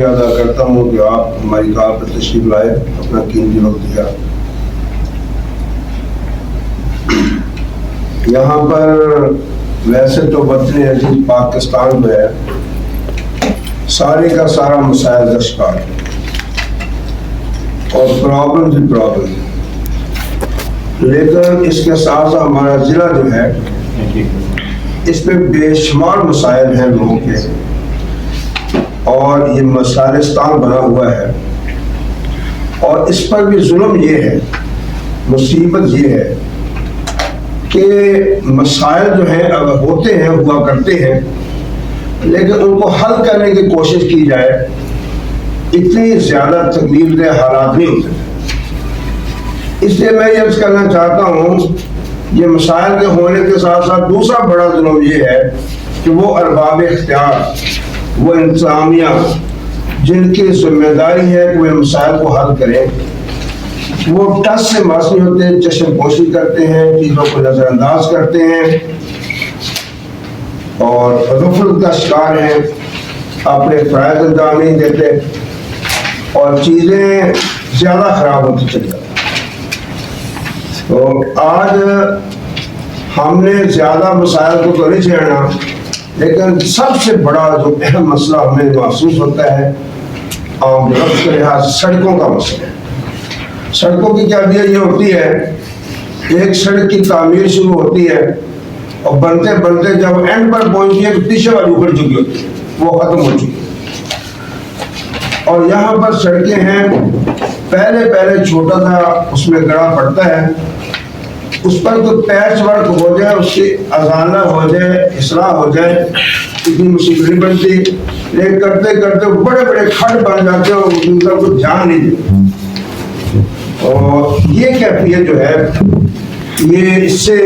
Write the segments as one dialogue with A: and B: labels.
A: ادا کرتا ہوں کہ آپ ہماری کار پر تشریف لائے، اپنا قیمتی وقت دیا۔ یہاں پر ویسے تو وطن عزیز پاکستان جو ہے سارے کا سارا مسائل کا شکار ہے اور پرابلم ہی پرابلم، لیکن اس کے ساتھ ساتھ ہمارا ضلع جو ہے اس میں بے شمار مسائل ہیں لوگوں کے، اور یہ مسائلستان بنا ہوا ہے، اور اس پر بھی ظلم یہ ہے، مصیبت یہ ہے کہ مسائل جو ہیں اگر ہوتے ہیں ہوا کرتے ہیں، لیکن ان کو حل کرنے کی کوشش کی جائے اتنی زیادہ تکلیف دہ حالات نہیں ہوتے۔ اس لیے میں یہ عرض کرنا چاہتا ہوں، یہ مسائل کے ہونے کے ساتھ ساتھ دوسرا بڑا ظلم یہ ہے کہ وہ ارباب اختیار، وہ انتظامیہ جن کی ذمہ داری ہے کہ وہ مسائل کو حل کریں، وہ ٹس سے مس نہیں ہوتے، چشم پوشی کرتے ہیں، چیزوں کو نظر انداز کرتے ہیں اور غفلت کا شکار ہیں، اپنے فرائض انجام نہیں دیتے اور چیزیں زیادہ خراب ہوتی چلی جاتی۔ تو آج ہم نے زیادہ مسائل کو تو نہیں چھیڑنا، لیکن سب سے بڑا جو اہم مسئلہ ہمیں محسوس ہوتا ہے عام رفت کے لحاظ سڑکوں کا مسئلہ ہے۔ سڑکوں کی کیا یہ ہوتی ہے، ایک سڑک کی تعمیر شروع ہوتی ہے اور بنتے بنتے جب اینڈ پر پہنچی ہے تو پیچھے والی اکھڑ چکی ہوتی ہے، وہ ختم ہو چکی ہے۔ اور یہاں پر سڑکیں ہیں، پہلے چھوٹا سا اس میں گڑھا پڑتا ہے، اس پر کوئی پیچ ورک ہو جائے، اس کی ازالہ ہو جائے، اصلاح ہو جائے، اتنی مصیبت نہیں بنتی، لیکن کرتے کرتے بڑے بڑے کھڈ بن جاتے ہیں اور ان کا کوئی جان نہیں دیتے۔ اور یہ کیفیت جو ہے یہ اس سے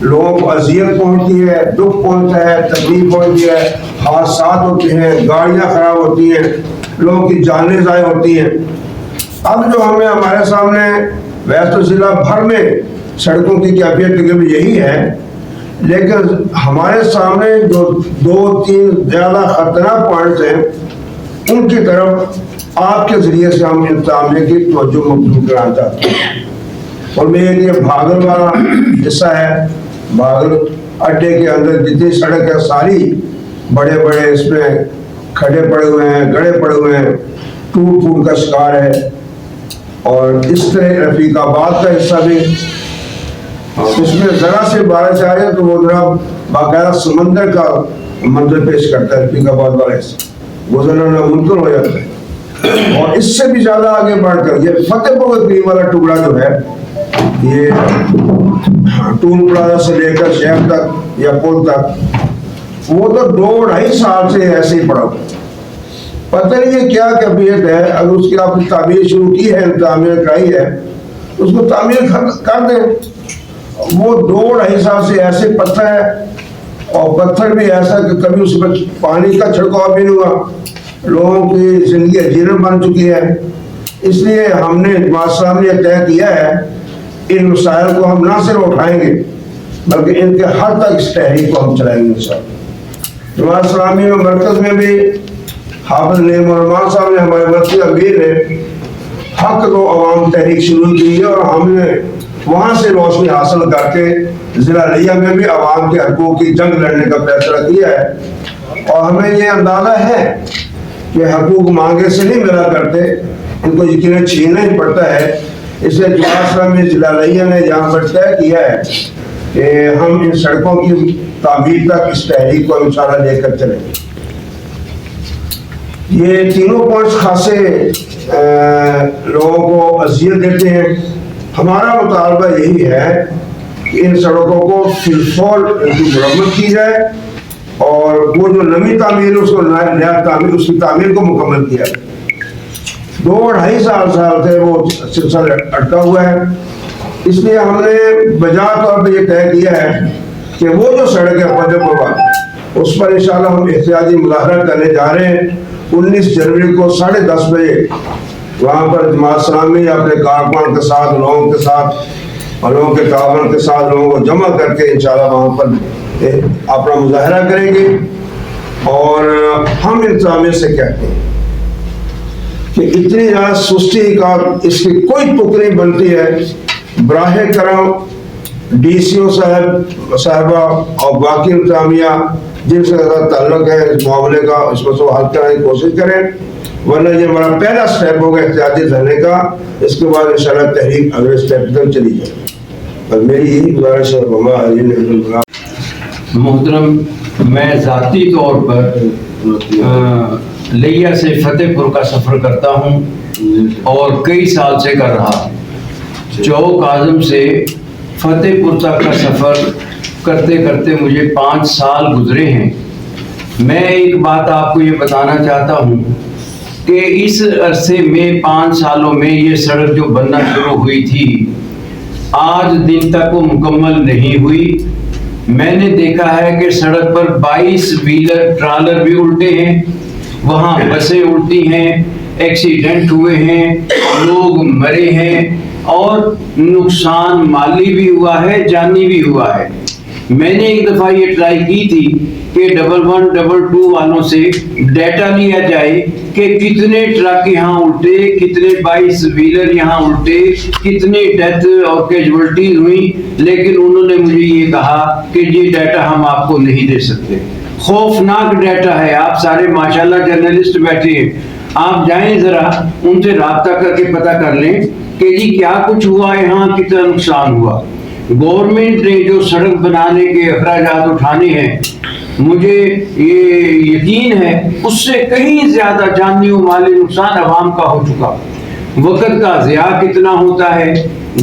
A: لوگوں کو اذیت پہنچتی ہے، دکھ پہنچتا ہے، تکلیف پہنچتی ہے، حادثات ہوتے ہیں، گاڑیاں خراب ہوتی ہیں، لوگوں کی جانیں ضائع ہوتی ہیں۔ اب جو ہمارے سامنے ویسے تو ضلع بھر میں سڑکوں کی کیفیت تقریباً یہی ہے، لیکن ہمارے سامنے جو 2-3 زیادہ خطرناک پوائنٹس ہیں ان کی طرف آپ کے ذریعے سے ہم انتظامیہ کی توجہ مبذول کرانا چاہتے ہیں۔ اور میں یہ بھاگل والا حصہ ہے، بھاگل اڈے کے اندر جتنی سڑک ہے ساری بڑے بڑے اس میں کھڈے پڑے ہوئے ہیں، گڑھے پڑے ہوئے ہیں، ٹوٹ پھوٹ کا شکار ہے۔ اور اس طرح رفیق آباد کا حصہ بھی، اس میں ذرا سے بارش آ جائے تو وہ ذرا باقاعدہ سمندر کا منظر پیش کرتا ہے، رفیق آباد والا حصہ گزرنا ناممکن ہو جاتا ہے۔ اور اس سے بھی زیادہ آگے بڑھ کر یہ فتح پور کے والا ٹکڑا جو ہے، یہ ٹول پلازا سے لے کر شہر تک یا پل تک، وہ تو 2-2.5 سال سے ایسے ہی پڑا ہوا، پتہ نہیں یہ کیا کیفیت ہے۔ اگر اس کی آپ کی تعمیر شروع کی ہے، تعمیر کرائی ہے، اس کو تعمیر کر دیں۔ وہ 2-2.5 سال سے ایسے پتھر ہے، اور پتھر بھی ایسا کہ کبھی اس پر پانی کا چھڑکاؤ بھی نہیں ہوا، لوگوں کی زندگی اجیرن بن چکی ہے۔ اس لیے ہم نے جماعت اسلامی نے طے کیا ہے ان مسائل کو ہم نہ صرف اٹھائیں گے بلکہ ان کے حد تک اس تحریک کو ہم چلائیں گے انشاءاللہ۔ جماعت اسلامی میں مرکز میں بھی حافظ نعیم الرحمان صاحب نے، ہمارے مرکزی امیر نے حق کو عوام تحریک شروع کی ہے، اور ہم نے وہاں سے روشنی حاصل کر کے ضلع لیہ میں بھی عوام کے حقوق کی جنگ لڑنے کا فیصلہ کیا ہے۔ اور ہمیں یہ اندازہ ہے کہ حقوق مانگے سے نہیں ملا کرتے، ان کو یقیناً چھیننا ہی پڑتا ہے۔ اس لیے جماعت اسلامی ضلع لیہ نے یہاں پر طے کیا ہے کہ ہم ان سڑکوں کی تعمیر تک اس تحریک کو انشاءاللہ لے کر چلیں گے۔ یہ تینوں پوائنٹس خاصے لوگوں کو اذیت دیتے ہیں۔ ہمارا مطالبہ یہی ہے کہ ان سڑکوں کو فی الفور مرمت کی جائے، اور وہ جو نئی تعمیر ہے اس کو نیا تعمیر، اس کی تعمیر کو مکمل کیا ہے۔ 2-2.5 سال سے وہ سلسلہ اٹکا ہوا ہے۔ اس لیے ہم نے بجا طور پہ یہ طے کیا ہے کہ وہ جو سڑک ہے فتح پور، اس پر انشاءاللہ ہم احتجاجی مظاہرہ کرنے جا رہے ہیں 19 جنوری کو 10:30 بجے۔ وہاں پر جماعت اسلامی اپنے کارکنوں کے ساتھ، لوگوں کے ساتھ اور لوگوں کے تعاون کے ساتھ لوگوں کو جمع کر کے انشاءاللہ وہاں پر اپنا مظاہرہ کریں گے۔ اور ہم انتظامیہ سے کہتے ہیں کہ اتنی زیادہ سستی کا اس کی کوئی تک نہیں بنتی ہے. براہ کرم ڈی سی او صاحبہ اور باقی انتظامیہ جن سے زیادہ تعلق ہے اس معاملے کا اس مسئلہ حل کرنے کی کوشش کریں، ورنہ یہ ہمارا پہلا سٹیپ ہوگا احتیاطی دھرنے کا. اس کے بعد انشاءاللہ تحریک اگلے سٹیپ تک چلی جائے. اور میری یہی گزارش ہے.
B: محترم، میں ذاتی طور پر لیا سے فتح پور کا سفر کرتا ہوں اور کئی سال سے کر رہا. چوک اعظم سے فتح پور تک کا سفر کرتے کرتے مجھے 5 سال گزرے ہیں. میں ایک بات آپ کو یہ بتانا چاہتا ہوں کہ اس عرصے میں 5 سالوں میں یہ سڑک جو بننا شروع ہوئی تھی آج دن تک وہ مکمل نہیں ہوئی. میں نے دیکھا ہے کہ سڑک پر 22 ویلر ٹرالر بھی الٹے ہیں، وہاں بسیں الٹی ہیں، ایکسیڈنٹ ہوئے ہیں، لوگ مرے ہیں اور نقصان مالی بھی ہوا ہے، جانی بھی ہوا ہے. میں نے ایک دفعہ یہ ٹرائی کی تھی کہ 1122 والوں سے ڈیٹا لیا جائے کہ کتنے ٹرک یہاں الٹے، کتنے 22 ویلر یہاں الٹے، کتنی ڈیتھ اور کیجوالٹیز ہوئی، لیکن انہوں نے مجھے یہ کہا کہ یہ ڈیٹا ہم آپ کو نہیں دے سکتے. خوفناک ڈیٹا ہے. آپ سارے ماشاءاللہ جرنلسٹ بیٹھے ہیں، آپ جائیں ذرا ان سے رابطہ کر کے پتہ کر لیں کہ جی کیا کچھ ہوا، یہاں کتنا نقصان ہوا. گورنمنٹ نے جو سڑک بنانے کے اخراجات اٹھانے ہیں، مجھے یہ یقین ہے اس سے کہیں زیادہ جانی و مالی نقصان عوام کا ہو چکا. وقت کا ضیاع کتنا ہوتا ہے،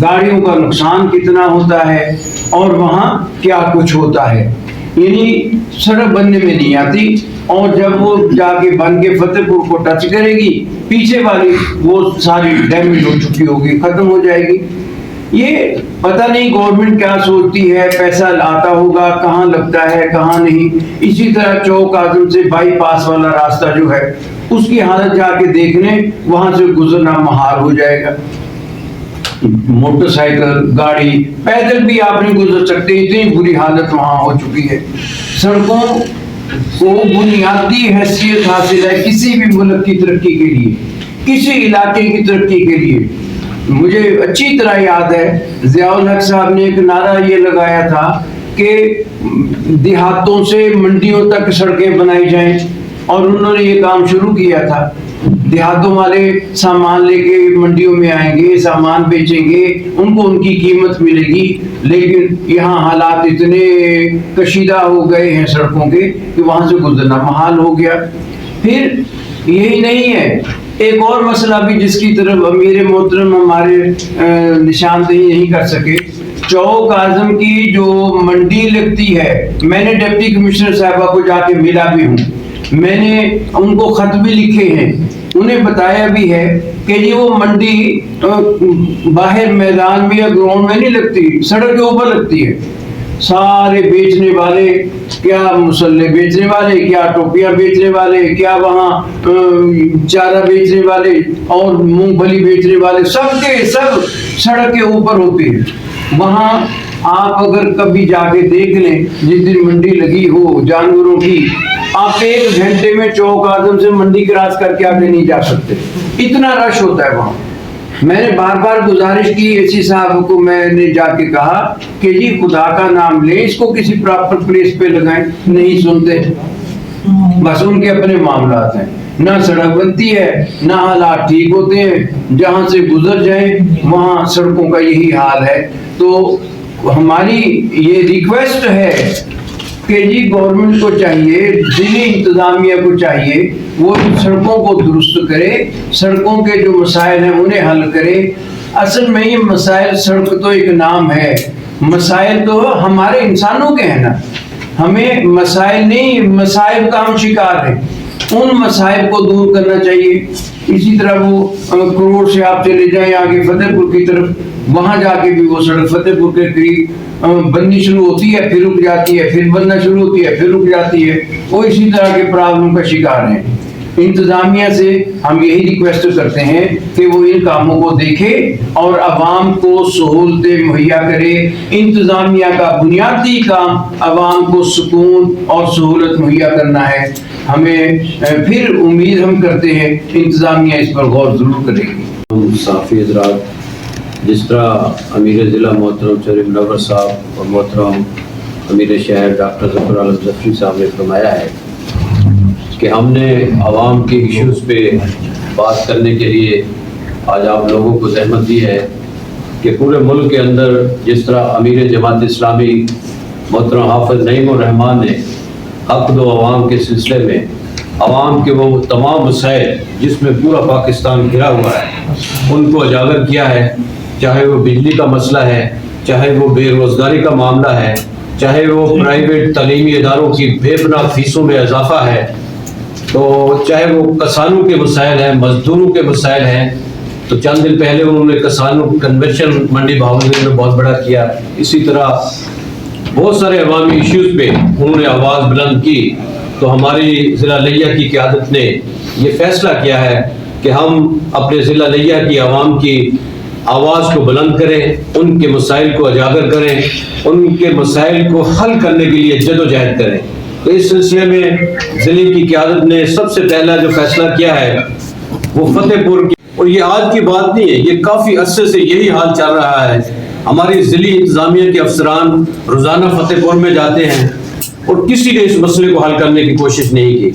B: گاڑیوں کا نقصان کتنا ہوتا ہے اور وہاں کیا کچھ ہوتا ہے. یعنی سڑک بننے میں نہیں آتی اور جب وہ جا کے بن کے فتح پور کو ٹچ کرے گی پیچھے والی وہ ساری ڈیمیج ہو چکی ہوگی، ختم ہو جائے گی. یہ پتہ نہیں گورنمنٹ کیا سوچتی ہے، پیسہ آتا ہوگا کہاں لگتا ہے کہاں نہیں. اسی طرح چوک اعظم سے بائی پاس والا راستہ جو ہے اس کی حالت جا کے دیکھ لیں، وہاں سے گزرنا محال ہو جائے گا. موٹر سائیکل، گاڑی، پیدل بھی آپ نہیں گزر سکتے، اتنی بری حالت وہاں ہو چکی ہے. سڑکوں کو بنیادی حیثیت حاصل ہے کسی بھی ملک کی ترقی کے لیے، کسی علاقے کی ترقی کے لیے. مجھے اچھی طرح یاد ہے ضیاء الحق صاحب نے ایک نعرہ یہ لگایا تھا کہ دیہاتوں سے منڈیوں تک سڑکیں بنائی جائیں، اور انہوں نے یہ کام شروع کیا تھا. دیہاتوں والے سامان لے کے منڈیوں میں آئیں گے، سامان بیچیں گے، ان کو ان کی قیمت ملے گی. لیکن یہاں حالات اتنے کشیدہ ہو گئے ہیں سڑکوں کے کہ وہاں سے گزرنا محال ہو گیا. پھر یہی نہیں ہے، ایک اور مسئلہ بھی جس کی طرف امیر محترم ہمارے نشاندہی نہیں کر سکے. چوک اعظم کی جو منڈی لگتی ہے، میں نے ڈپٹی کمشنر صاحبہ کو جا کے ملا بھی ہوں، میں نے ان کو خط بھی لکھے ہیں، انہیں بتایا بھی ہے کہ یہ وہ منڈی باہر میدان میں یا گراؤنڈ میں نہیں لگتی، سڑک کے اوپر لگتی ہے. سارے بیچنے والے، کیا مسلح بیچنے والے، کیا ٹوپیاں بیچنے والے، کیا وہاں چارہ بیچنے والے اور مونگ پھلی بیچنے والے، سب کے سب سڑک کے اوپر ہوتے ہیں. وہاں آپ اگر کبھی جا کے دیکھ لیں جس دن منڈی لگی ہو جانوروں کی، آپ 1 گھنٹے میں چوک اعظم سے منڈی کراس کر کے آگے نہیں جا سکتے، اتنا رش ہوتا ہے وہاں. میں نے بار بار گزارش کی اے سی صاحب کو، میں نے جا کے کہا کہ جی خدا کا نام لیں، اس کو کسی پراپر پلیس پہ لگائیں. نہیں سنتے، بس ان کے اپنے معاملات ہیں. نہ سڑک بنتی ہے، نہ حالات ٹھیک ہوتے ہیں. جہاں سے گزر جائیں وہاں سڑکوں کا یہی حال ہے. تو ہماری یہ ریکویسٹ ہے کہ جی گورنمنٹ کو چاہیے، ضلعی انتظامیہ کو چاہیے وہ سڑکوں کو درست کرے، سڑکوں کے جو مسائل ہیں انہیں حل کرے. اصل میں یہ مسائل، سڑک تو ایک نام ہے، مسائل تو ہمارے انسانوں کے ہیں نا. ہمیں مسائل نہیں، مسائل کا ہم شکار ہیں. ان مسائل کو دور کرنا چاہیے. اسی طرح وہ کروڑ سے آپ چلے جائیں آگے فتح پور کی طرف، وہاں جا کے بھی وہ سڑک فتح پور کے قریب بننی شروع ہوتی ہے، پھر رک جاتی ہے، پھر بننا شروع ہوتی ہے، پھر رک جاتی ہے. وہ اسی طرح کے پرابلم کا شکار ہیں. انتظامیہ سے ہم یہی ریکویسٹ کرتے ہیں کہ وہ ان کاموں کو دیکھے اور عوام کو سہولتیں مہیا کرے. انتظامیہ کا بنیادی کام عوام کو سکون اور سہولت مہیا کرنا ہے. ہمیں پھر امید ہم کرتے ہیں انتظامیہ اس پر غور ضرور کرے گی۔
C: ہم صحافی حضرات، جس طرح امیر ضلع محترم چودھری منور صاحب اور محترم امیر شہر ڈاکٹر ظفر عالم ظفری صاحب نے فرمایا ہے کہ ہم نے عوام کے ایشوز پہ بات کرنے کے لیے آج آپ لوگوں کو زحمت دی ہے کہ پورے ملک کے اندر جس طرح امیر جماعت اسلامی محترم حافظ نعیم الرحمن نے حق دو عوام کے سلسلے میں عوام کے وہ تمام مسائل جس میں پورا پاکستان گھرا ہوا ہے ان کو اجاگر کیا ہے، چاہے وہ بجلی کا مسئلہ ہے، چاہے وہ بے روزگاری کا معاملہ ہے، چاہے وہ پرائیویٹ تعلیمی اداروں کی بے پناہ فیسوں میں اضافہ ہے، تو چاہے وہ کسانوں کے مسائل ہیں، مزدوروں کے مسائل ہیں۔ تو چند دن پہلے انہوں نے کسانوں کنونشن منڈی بہاولپور میں بہت بڑا کیا۔ اسی طرح بہت سارے عوامی ایشوز پہ انہوں نے آواز بلند کی۔ تو ہماری ضلع لیہ کی قیادت نے یہ فیصلہ کیا ہے کہ ہم اپنے ضلع لیہ کی عوام کی آواز کو بلند کریں، ان کے مسائل کو اجاگر کریں، ان کے مسائل کو حل کرنے کے لیے جدوجہد کریں۔ تو اس سلسلے میں ضلع کی قیادت نے سب سے پہلا جو فیصلہ کیا ہے وہ فتح پور کی، اور یہ آج کی بات نہیں ہے، یہ کافی عرصے سے یہی حال چل رہا ہے۔ ہماری ضلعی انتظامیہ کے افسران روزانہ فتح پور میں جاتے ہیں اور کسی نے اس مسئلے کو حل کرنے کی کوشش نہیں کی۔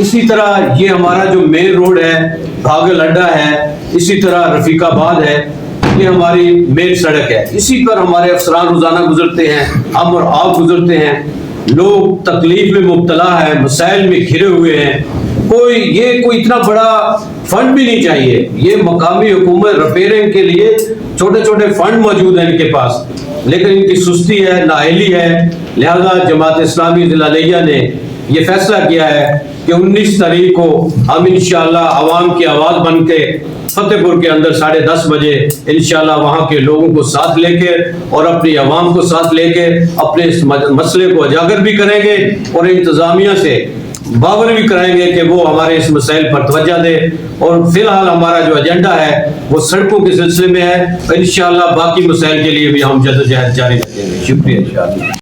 C: اسی طرح یہ ہمارا جو مین روڈ ہے، بھاگل اڈا ہے، اسی طرح رفیق آباد ہے، یہ ہماری مین سڑک ہے، اسی پر ہمارے افسران روزانہ گزرتے ہیں، ہم اور آپ گزرتے ہیں۔ لوگ تکلیف میں مبتلا ہیں، مسائل میں گھرے ہوئے ہیں۔ کوئی اتنا بڑا فنڈ بھی نہیں چاہیے، یہ مقامی حکومت ریپیئرنگ کے لیے چھوٹے چھوٹے فنڈ موجود ہیں ان کے پاس، لیکن ان کی سستی ہے، نااہلی ہے۔ لہذا جماعت اسلامی ضلع لیہ نے یہ فیصلہ کیا ہے کہ 19 تاریخ کو ہم انشاءاللہ عوام کی آواز بن کے فتح پور کے اندر 10:30 بجے انشاءاللہ وہاں کے لوگوں کو ساتھ لے کے اور اپنی عوام کو ساتھ لے کے اپنے اس مسئلے کو اجاگر بھی کریں گے اور انتظامیہ سے باور بھی کرائیں گے کہ وہ ہمارے اس مسائل پر توجہ دے۔ اور فی الحال ہمارا جو ایجنڈا ہے وہ سڑکوں کے سلسلے میں ہے، انشاءاللہ باقی مسائل کے لیے بھی ہم جدوجہد جاری رکھیں گے۔ شکریہ انشاءاللہ۔